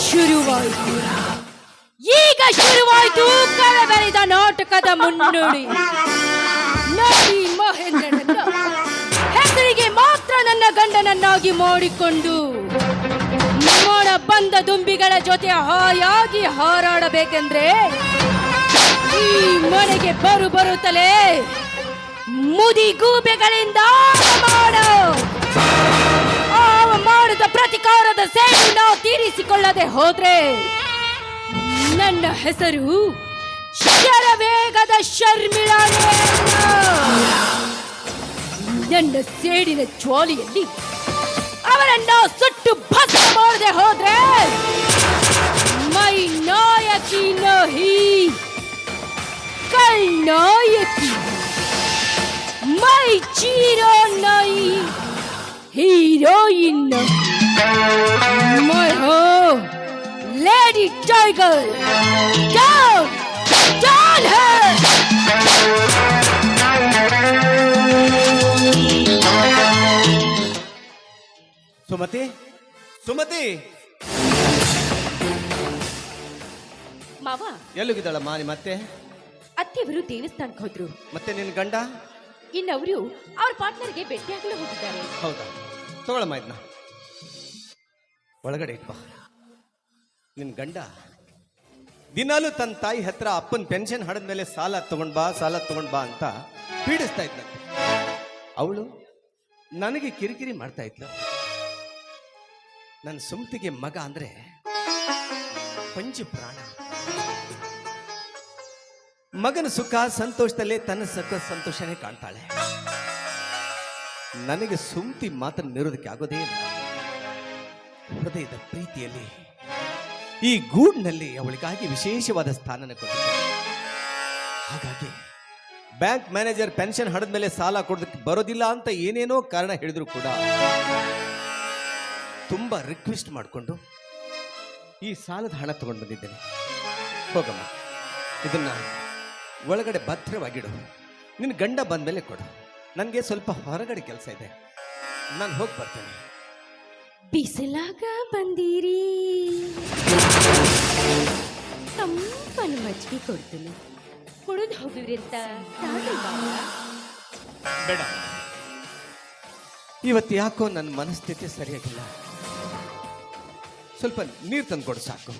ಶುರುವಾಯಿತು ಈಗ ಶುರುವಾಯಿತು ಕಳಬೆಳೆದ ನಾಟಕದ ಮುನ್ನುಡಿ. ನೋಡಿ ಮಹೇಂದ್ರನನ್ನ ಹೆಸರಿಗೆ ಮಾತ್ರ ನನ್ನ ಗಂಡನನ್ನಾಗಿ ಮಾಡಿಕೊಂಡು ಮೋಡ ಬಂದ ದುಂಬಿಗಳ ಜೊತೆ ಹಾಯಾಗಿ ಹಾರಾಡಬೇಕೆಂದ್ರೆ ಈ ಮನೆಗೆ ಬರುತ್ತಲೇ ಮುದಿಗೂಬೆಗಳಿಂದ ಮಾಡಿದ ಪ್ರತಿಕಾರದ ಸೇಡಿನ ತೀರಿಸಿಕೊಳ್ಳದೆ ಹೋದ್ರೆ ನನ್ನ ಹೆಸರು ಶರವೇಗದ ಶರ್ಮಿಳಾನೇ. ನನ್ನ ಸೇಡಿನ ಜ್ವಾಲಿಯಲ್ಲಿ ಅವರನ್ನ ಸುಟ್ಟು ಭಸ್ಮ ಮಾಡದೆ ಹೋದ್ರೆ ಮೈ ನಾಯಕಿ ನಹಿ ಕಲ್ ನಾಯಕಿ, ಮೈ ಚೀರೋ ನೈ हीरोइन, मैं हो लेडी टाइगर, डाउन डाउन है। ಸುಮತಿ ಸುಮತಿ ಮಾವ ಎಲ್ಲಿಗಿದ್ದಾಳಮ್ಮ ಮತ್ತೆ? ಅತ್ತೆಯವರು ದೇವಸ್ಥಾನಕ್ಕೆ ಹೋದ್ರು. ಮತ್ತೆ ನಿನ್ನ ಗಂಡ? ಇನ್ನವರು ಅವ್ರ ಪಾರ್ಟ್ನರ್ಗೆ ಭೇಟಿಯಾಗಲು ಹೋಗಿದ್ದಾರೆ. ಹೌದಾ? ತಗೊಳಮ್ಮ ಇದನ್ನ ಒಳಗಡೆ ಇಟ್ಬಾ. ನಿನ್ನ ಗಂಡ ದಿನಾಲು ತನ್ನ ತಾಯಿ ಹತ್ರ ಅಪ್ಪನ ಪೆನ್ಷನ್ ಹಡದ ಮೇಲೆ ಸಾಲ ತಗೊಂಡ್ ಬಾ ಅಂತ ಪೀಡಿಸ್ತಾ ಇದ್ದಂತೆ. ಅವಳು ನನಗೆ ಕಿರಿಕಿರಿ ಮಾಡ್ತಾ ಇದ್ಲು. ನನ್ನ ಸುಮ್ತಿಗೆ ಮಗ ಅಂದ್ರೆ ಪಂಚ ಪ್ರಾಣ. ಮಗನ ಸುಖ ಸಂತೋಷದಲ್ಲೇ ತನ್ನ ಸಂತೋಷನೇ ಕಾಣ್ತಾಳೆ. ನನಗೆ ಸುಮ್ತಿ ಮಾತ್ರ ನಿರೋಧಕ್ಕೆ ಆಗೋದೇ ಇಲ್ಲ. ಹೃದಯದ ಪ್ರೀತಿಯಲ್ಲಿ ಈ ಗೂಡ್ನಲ್ಲಿ ಅವಳಿಗಾಗಿ ವಿಶೇಷವಾದ ಸ್ಥಾನನ ಕೊಟ್ಟಿದ್ದೆ. ಹಾಗಾಗಿ ಬ್ಯಾಂಕ್ ಮ್ಯಾನೇಜರ್ ಪೆನ್ಷನ್ ಹಡದ ಮೇಲೆ ಸಾಲ ಕೊಡೋದಕ್ಕೆ ಬರೋದಿಲ್ಲ ಅಂತ ಏನೇನೋ ಕಾರಣ ಹೇಳಿದ್ರು ಕೂಡ ತುಂಬಾ ರಿಕ್ವೆಸ್ಟ್ ಮಾಡಿಕೊಂಡು ಈ ಸಾಲದ ಹಣ ತಗೊಂಡು ಬಂದಿದ್ದೇನೆ. ಹೋಗಮ್ಮ, ಇದನ್ನ ಒಳಗಡೆ ಭದ್ರವಾಗಿಡು. ನಿನ್ನ ಗಂಡ ಬಂದ ಮೇಲೆ ಕೊಡು. ನನಗೆ ಸ್ವಲ್ಪ ಹೊರಗಡೆ ಕೆಲಸ ಇದೆ, ನಾನು ಹೋಗಿ ಬರ್ತೇನೆ. ಬಿಸಿಲಾಗ ಬಂದಿರಿ, ತಂಪನ ಮಜ್ಜಿಗೆ ಕೊಡ್ತೀನಿ, ಕುಡಿದು ಹೋಗಿವ್ರಿ ಅಂತ ಬೇಡ. ಇವತ್ತು ಯಾಕೋ ನನ್ನ ಮನಸ್ಥಿತಿ ಸರಿಯಾಗಿಲ್ಲ. ಸ್ವಲ್ಪ ನೀರು ತಂದು ಕೊಡು, ಸಾಕು.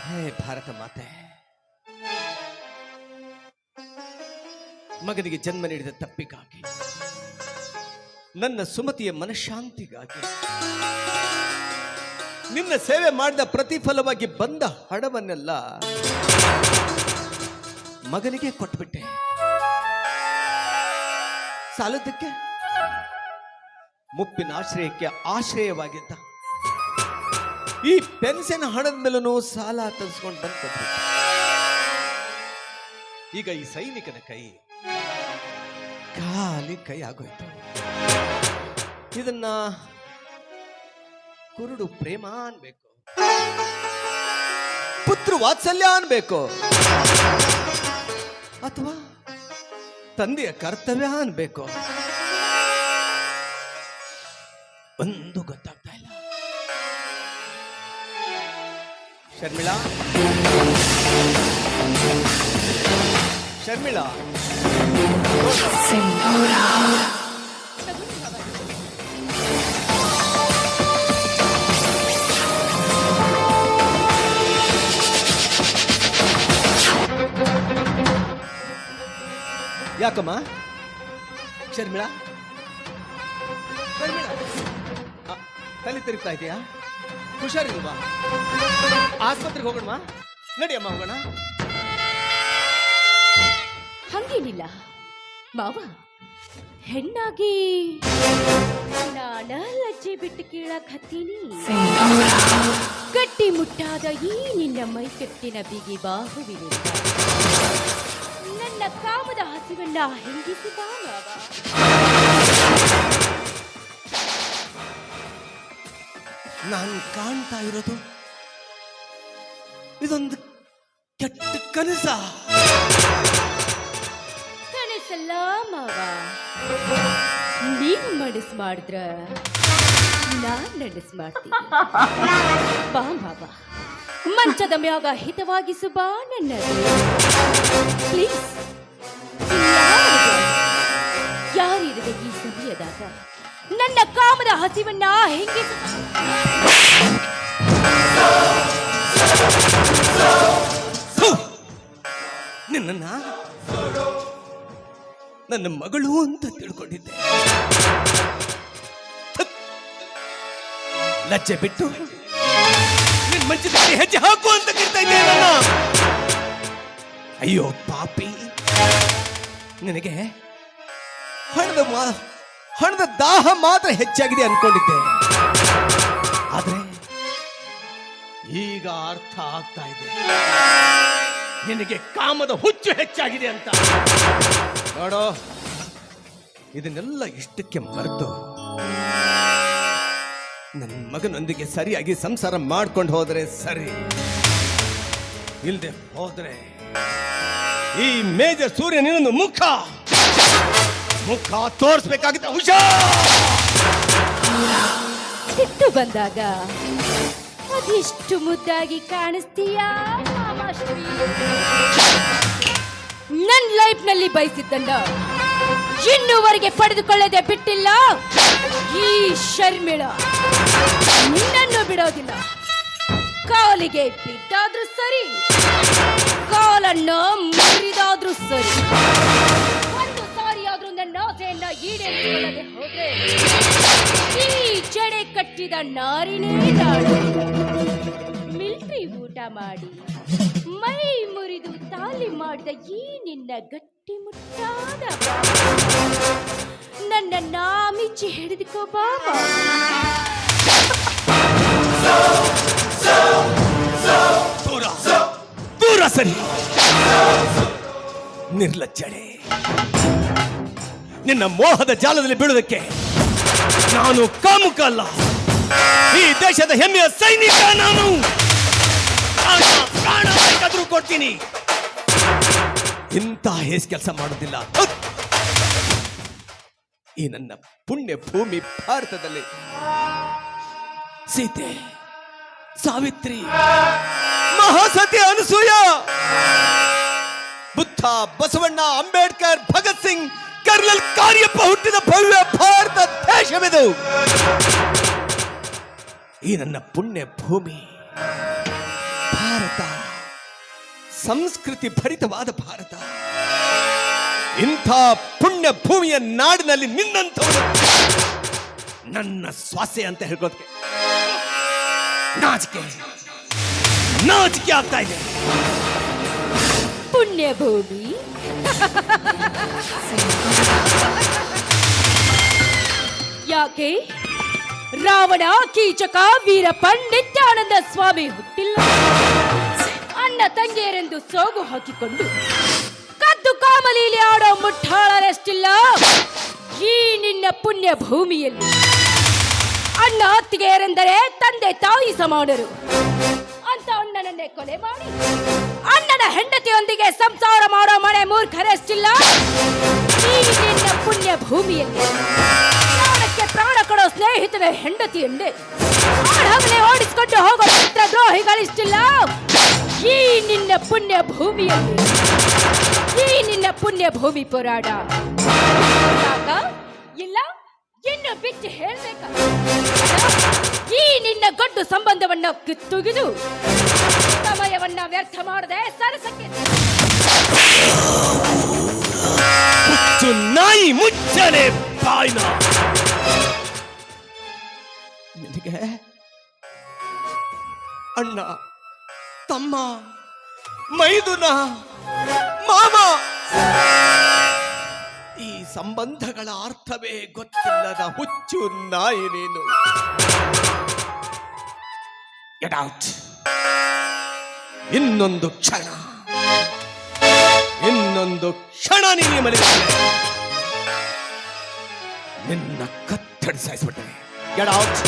ಹೇ ಭಾರತ ಮಾತೆ, ಮಗನಿಗೆ ಜನ್ಮ ನೀಡಿದ ತಪ್ಪಿಗಾಗಿ, ನನ್ನ ಸುಮತಿಯ ಮನಃಶಾಂತಿಗಾಗಿ, ನಿನ್ನ ಸೇವೆ ಮಾಡಿದ ಪ್ರತಿಫಲವಾಗಿ ಬಂದ ಹಣವನ್ನೆಲ್ಲ ಮಗನಿಗೆ ಕೊಟ್ಬಿಟ್ಟೆ. ಸಾಲದಕ್ಕೆ ಮುಪ್ಪಿನ ಆಶ್ರಯಕ್ಕೆ ಆಶ್ರಯವಾಗಿದ್ದ ಈ ಪೆನ್ಷನ್ ಹಣದ ಮೇಲೂ ಸಾಲ ತರಿಸ್ಕೊಂಡು ಬಂದು ಕೊಟ್ಬಿಟ್ಟೆ. ಈಗ ಈ ಸೈನಿಕನ ಕೈ ಖಾಲಿ ಕೈ ಆಗೋಯ್ತು. ಇದನ್ನ ಕುರುಡು ಪ್ರೇಮ ಅನ್ಬೇಕು, ಪುತ್ರ ವಾತ್ಸಲ್ಯ ಅನ್ಬೇಕು, ಅಥವಾ ತಂದೆಯ ಕರ್ತವ್ಯ ಅನ್ಬೇಕು, ಒಂದು ಗೊತ್ತಾಗ್ತಾ ಇಲ್ಲ. ಶರ್ಮಿಳಾ, ಶರ್ಮಿಳಾ, ಯಾಕಮ್ಮ? ಶರ್ಮಿಳಾ, ಶರ್ಮಿಳಾ, ತಲೆ ತಿರುಗ್ತಾ ಇದೆಯಾ? ಹುಷಾರಿಲ್ವಾ? ಆಸ್ಪತ್ರೆಗೆ ಹೋಗೋಣ, ನಡಿಯಮ್ಮ, ಹೋಗೋಣ. ಹಂಗೇನಿಲ್ಲ ಮಾವ, ಹೆಣ್ಣಾಗಿ ನಾನ ಲಜ್ಜೆ ಬಿಟ್ಟು ಕೇಳಕ್ ಹತ್ತೀನಿ. ಗಟ್ಟಿ ಮುಟ್ಟಾದ ಈ ನಿನ್ನ ಮೈಕಟ್ಟಿನ ಬಿಗಿ ಬಾಹುವಿನಿಂದ ನನ್ನ ಕಾಮದ ಹಸಿವನ್ನ ಹೆಂಗಿಸಿ ಬಾ ಮಾವ. ನಾನು ಕಾಣ್ತಾ ಇರೋದು ಇದೊಂದು ಕೆಟ್ಟ ಕನಸ. ಕನಸ ಮನಸ್ಸಲ್ಲ ಮಾವ, ನೀವ್ ಮನಸ್ಸು ಮಾಡಿದ್ರ ನಾನ್ ನಡೆಸ್ ಮಾಡ್ತೀನಿ. ಬಾ ಮಾವ, ಮಂಚದ ಮ್ಯಾಗ ಹಿತವಾಗಿಸು ಬಾ ನನ್ನದು. ಪ್ಲೀಸ್, ಯಾರಿರದ ಈ ಸಮಯದಾಗ ನನ್ನ ಕಾಮದ ಹಸಿವನ್ನ ಹೆಂಗೆ ನಿನ್ನ ನನ್ನ ಮಗಳು ಅಂತ ತಿಳ್ಕೊಂಡಿದ್ದೆ. ಲಜ್ಜೆ ಬಿಟ್ಟು ನಿನ್ನ ಮಂಚದಲ್ಲಿ ಹೆಜ್ಜೆ ಹಾಕು ಅಂತ ಕೇಳ್ತಾ ಇದ್ದೆ ನನ್ನ. ಅಯ್ಯೋ ಪಾಪಿ, ನಿನಗೆ ಹಣದ ದಾಹ ಮಾತ್ರ ಹೆಚ್ಚಾಗಿದೆ ಅನ್ಕೊಂಡಿದ್ದೆ. ಆದ್ರೆ ಈಗ ಅರ್ಥ ಆಗ್ತಾ ಇದೆ, ನಿನಗೆ ಕಾಮದ ಹುಚ್ಚು ಹೆಚ್ಚಾಗಿದೆ ಅಂತ. ನೋಡೋ, ಇದನ್ನೆಲ್ಲ ಇಷ್ಟಕ್ಕೆ ಮರೆತು ನನ್ನ ಮಗನೊಂದಿಗೆ ಸರಿಯಾಗಿ ಸಂಸಾರ ಮಾಡ್ಕೊಂಡು ಹೋದ್ರೆ ಸರಿ, ಇಲ್ದೆ ಹೋದ್ರೆ ಈ ಮೇಜರ್ ಸೂರ್ಯ ನಿನ್ನೊಂದು ಮುಖ ತೋರಿಸ್ಬೇಕಾಗಿದ್ದ. ಸಿಟ್ಟು ಬಂದಾಗ ಅದೆಷ್ಟು ಮುದ್ದಾಗಿ ಕಾಣಿಸ್ತೀಯಾ ಮಾಮಾಶ್ರೀ. ನನ್ನ ಲೈಫ್ ನಲ್ಲಿ ಬಯಸಿದ್ದನ್ನ ಇನ್ನೂವರೆಗೆ ಪಡೆದುಕೊಳ್ಳದೆ ಬಿಟ್ಟಿಲ್ಲ ಈ ಶರ್ಮಿಳ. ನಿನ್ನನ್ನು ಬಿಡೋದಿಲ್ಲ. ಕಾಲಿಗೆ ಬಿದ್ದಾದ್ರೂ ಸರಿ, ಕಾಲನ್ನು ಮುರಿದಾದ್ರೂ ಸರಿ, ಒಂದು ಸಾರಿಯಾದ್ರೂ ನನ್ನ ಆಸೆಯನ್ನ ಈಡೇರಿಸಿಕೊಳ್ಳದೆ ಹೋದ್ರೆ ಈ ಜಡೆ ಕಟ್ಟಿದ ನಾರಿನೇ ನಾಡು. ಮಿಲ್ಟ್ರಿ ಊಟ ಮಾಡಿ ಮೈ ಮುರಿದು ತಾಲಿ ಮಾಡಿದ ಈ ನಿನ್ನ ಗಟ್ಟಿ ಮುಟ್ಟಾದ ನನ್ನ ನಾಮಿಚ್ಚಿ ಹಿಡಿದುಕೋ ಬಾಬಾ. ದೂರ ಸರಿ, ನಿರ್ಲಜ್ಜಡೆ. ನಿನ್ನ ಮೋಹದ ಜಾಲದಲ್ಲಿ ಬೀಳುವುದಕ್ಕೆ ನಾನು ಕಾಮುಕ ಅಲ್ಲ, ಈ ದೇಶದ ಹೆಮ್ಮೆಯ ಸೈನಿಕ ನಾನು. ಪ್ರಾಣ ಬೇಕಾದ್ರೂ ಕೊಡ್ತೀನಿ, ಇಂಥ ಹೇಸ್ ಕೆಲಸ ಮಾಡೋದಿಲ್ಲ. ಈ ನನ್ನ ಪುಣ್ಯ ಭೂಮಿ ಭಾರತದಲ್ಲಿ ಸೀತೆ, ಸಾವಿತ್ರಿ, ಮಹಾಸತಿ ಅನಸೂಯ, ಬುದ್ಧ, ಬಸವಣ್ಣ, ಅಂಬೇಡ್ಕರ್, ಭಗತ್ ಸಿಂಗ್, ಕರ್ನಲ್ ಕಾರ್ಯಪ್ಪ ಹುಟ್ಟಿದ ಭವ್ಯ ಭಾರತ ದೇಶವಿದು. ಈ ನನ್ನ ಪುಣ್ಯ ಭೂಮಿ ಭಾರತ, ಸಂಸ್ಕೃತಿ ಭರಿತವಾದ ಭಾರತ. ಇಂಥ ಪುಣ್ಯ ಭೂಮಿಯ ನಾಡಿನಲ್ಲಿ ನಿನ್ನಂಥವರು ನನ್ನ ಸ್ವಾಸೆ ಅಂತ ಹೇಳ್ಕೋದಕ್ಕೆ ನಾಚಿಕೆ ಆಗ್ತಾ ಇದೆ. ಪುಣ್ಯ ಭೂಮಿ ಯಾಕೆ? ರಾವಣ, ಕೀಚಕ, ವೀರಪ್ಪ, ನಿತ್ಯಾನಂದ ಸ್ವಾಮಿ ಹುಟ್ಟಿಲ್ಲ. ಅಣ್ಣ ತಂಗಿಯರೆಂದು ಸೋಗು ಹಾಕಿಕೊಂಡು ಕದ್ದು ಕಾಮಲೀಲಿ ಆಡೋ ಮುಟ್ಟಾಳರೆಷ್ಟಿಲ್ಲ ಈ ನಿನ್ನ ಪುಣ್ಯ ಭೂಮಿಯಲ್ಲಿ. ಅಣ್ಣ ಅತ್ತಿಗೆಯರೆಂದರೆ ತಂದೆ ತಾಯಿ ಸಮಾನರು ಅಂತ ಅಣ್ಣನನ್ನೇ ಕೊಲೆ ಮಾಡಿ ಅಣ್ಣನ ಹೆಂಡತಿಯೊಂದಿಗೆ ಸಂಸಾರ ಮಾಡೋ ಮನೆ ಮೂರ್ಖರೆಷ್ಟಿಲ್ಲ ಈ ನಿನ್ನ ಪುಣ್ಯ ಭೂಮಿಯಲ್ಲಿ. ಪ್ರಾಣಕ್ಕೆ ಪ್ರಾಣ ಕೊಡೋ ಸ್ನೇಹಿತನ ಹೆಂಡತಿಯಂದೆ ಆಡಹಗಲೇ ಓಡಿಸಿಕೊಂಡು ಹೋಗೋ ಮಿತ್ರ ದ್ರೋಹಿಗಳಿಷ್ಟಿಲ್ಲ ಈ ನಿನ್ನ ಪುಣ್ಯ ಭೂಮಿಯಲ್ಲಿ. ಈ ನಿನ್ನ ಪುಣ್ಯ ಭೂಮಿ ಪುರಾಣ ಇಲ್ಲ ಇನ್ನು ಬಿಟ್ಟು ಹೇಳ್ಬೇಕ? ಈ ನಿನ್ನ ಗಡ್ಡು ಸಂಬಂಧವನ್ನ ಕಿತ್ತುಗಿದು ಸಮಯವನ್ನ ವ್ಯರ್ಥ ಮಾಡದೆ ಸರಸಕ್ಕೆ ನಾಯಿ ಮುಚ್ಚನೆ ಬಾಯ್ನ. ನಿನಗೆ ಅಣ್ಣ, ತಮ್ಮ, ಮೈದುನ, ಮಾಮ, ಈ ಸಂಬಂಧಗಳ ಅರ್ಥವೇ ಗೊತ್ತಿಲ್ಲದ ಹುಚ್ಚು ನಾಯಿ ನೀನು. Get out. ಇನ್ನೊಂದು ಕ್ಷಣ ನೀನು ಮನೆಯಲ್ಲಿ ನಿನ್ನ ಕತ್ತಡಿ ಸಾಯಿಸ್ಬಿಟ್ಟೆ. Get out.